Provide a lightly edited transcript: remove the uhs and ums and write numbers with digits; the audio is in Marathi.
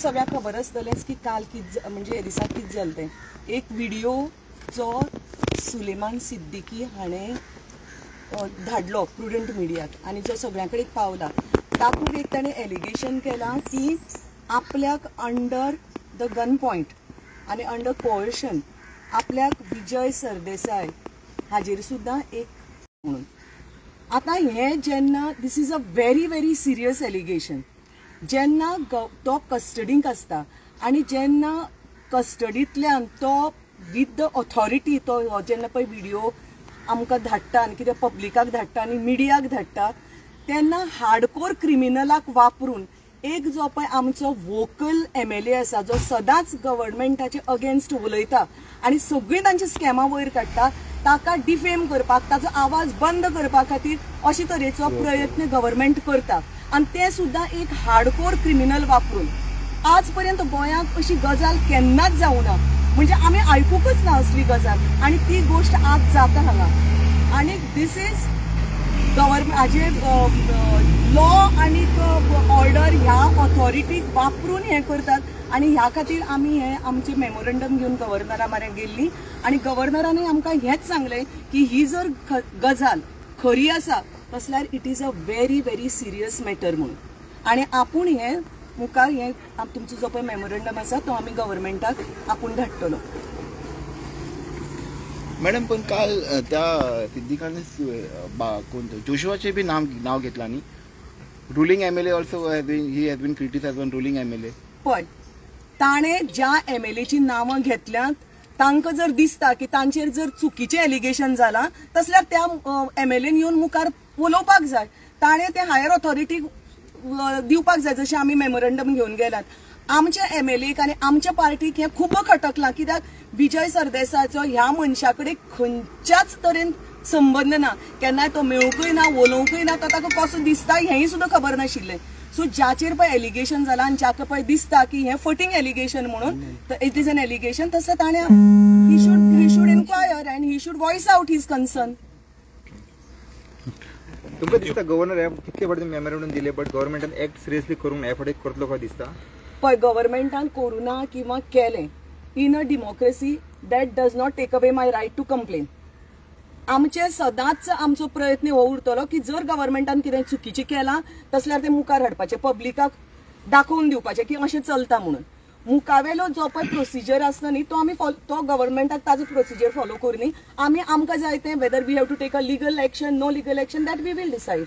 सगळ्यांक खबर आसतलेंच की काल म्हणजे हे दिसा कितें जालें तें एक व्हिडिओ जो सुलेमान सिद्दीकी हाणें धाडलो प्रुडंट मिडियाक आनी जो सगळ्यां कडेन पावला तातूंत एक ताणें एलिगेशन केलां की आपल्याक अंडर द गन पॉयंट आनी अंडर कोअर्शन आपल्याक विजय सरदेसाय हाजेर सुद्दां एक म्हणून आतां हें जेन्ना this is a very very serious allegation जेन्ना तो कस्टडींत आसता आनी जेन्ना कस्टडींतल्यान तो विथ द ऑथॉरिटी तो जेन्ना पळय व्हिडिओ आमकां धाडटा आनी कितें पब्लिकाक धाडटा आनी मिडियाक धाडटा तेन्ना हार्डकोर क्रिमिनलाक वापरून एक जो पळय आमचो वोकल MLA आसा जो सदांच गव्हर्नमेंटाचे अगेन्स्ट उलयता आनी सगळीं तांची स्कॅमां वयर काडटा ताका डिफेम करपाक ताचो आवाज बंद करपा खातीर अशे तरेचो प्रयत्न गव्हर्नमेंट करता आनी ते सुद्दां एक हार्डकोर क्रिमिनल वापरून आज पर्यंत गोंयांत अशी गजाल केन्नाच जावं ना म्हणजे आमी आयकूंकच ना असली गजाल आनी ती गोष्ट आज जाता हांगा आनी दिस इज गव्हर्नमेंट हाजे लॉ आनी ऑर्डर ह्या ऑथॉरिटीक वापरून हें करतात आनी ह्या खातीर आमी हें आमचे मेमोरंडम घेवन गव्हर्नरा म्हऱ्यान गेल्लीं आनी गव्हर्नरांनी आमकां हेंच सांगलें की ही जर गजाल खरी आसा तसल्यार it is a very very serious matter म्हणून आनी आपूण हें मुखार हें तुमचो जो पळय मेमोरंडम आसा तो आमी गव्हर्नमेंटाक आपूण धाडटलो. मॅडम पण काल त्या सिद्दीकाने जोशुआचे बी नाव घेतला न्ही. Ruling MLA also he has been criticised one ruling MLA. पळय ताणें ज्या MLAची नांवां घेतल्यात तांकां जर दिसता की तांचेर जर चुकीचें एलिगेशन जालां तसल्यार त्या MLAन येवन मुखार उलोवपाक जाय. ताणें ते हायर ऑथॉरिटीक दिवपाक जाय जशें आमी मेमोरंडम घेवन गेल्यात. आमच्या MLAक आनी आमच्या पार्टीक हें खूब खटकलां कित्याक विजय सरदेसायचो ह्या मनशा कडेन खंयच्याच तरेन संबंद ना. केन्नाय तो मेळूंकय ना उलोवंकय ना तो ताका कसो दिसता हेंय सुद्दां खबर नाशिल्लें. सो ज्याचेर पळय एलिगेशन जालां आनी ज्याका पळय दिसता की हें फटींग एलिगेशन म्हणून इट इज एन एलिगेशन तसलें ताणें he should inquire and he should voice out his concern. तुमकां दिसता गव्हर्नर ह्या कितके फावटी मेमोरंडम दिले बट गव्हर्नमेंटान एक्ट सिरियसली करूंक ह्या फावटी करतलो काय दिसता. पळय गव्हर्नमेंटान करुना किंवा केलें in a democracy that does not take away my right to complain. आमचे सदांच आमचो प्रयत्न हो उरतलो की जर गव्हर्नमेंटान कितें चुकीचें केलां तसल्यार तें मुखार हाडपाचें पब्लिकाक दाखोवन दिवपाचें की अशें चलता म्हणून. मुखावेलो जो पळय प्रोसिजर आसता न्ही तो आमी तो गव्हर्नमेंटाक ताजो प्रोसिजर फॉलो करनी. आमी आमकां जाय तें whether we have to take a legal action no legal action that we will decide.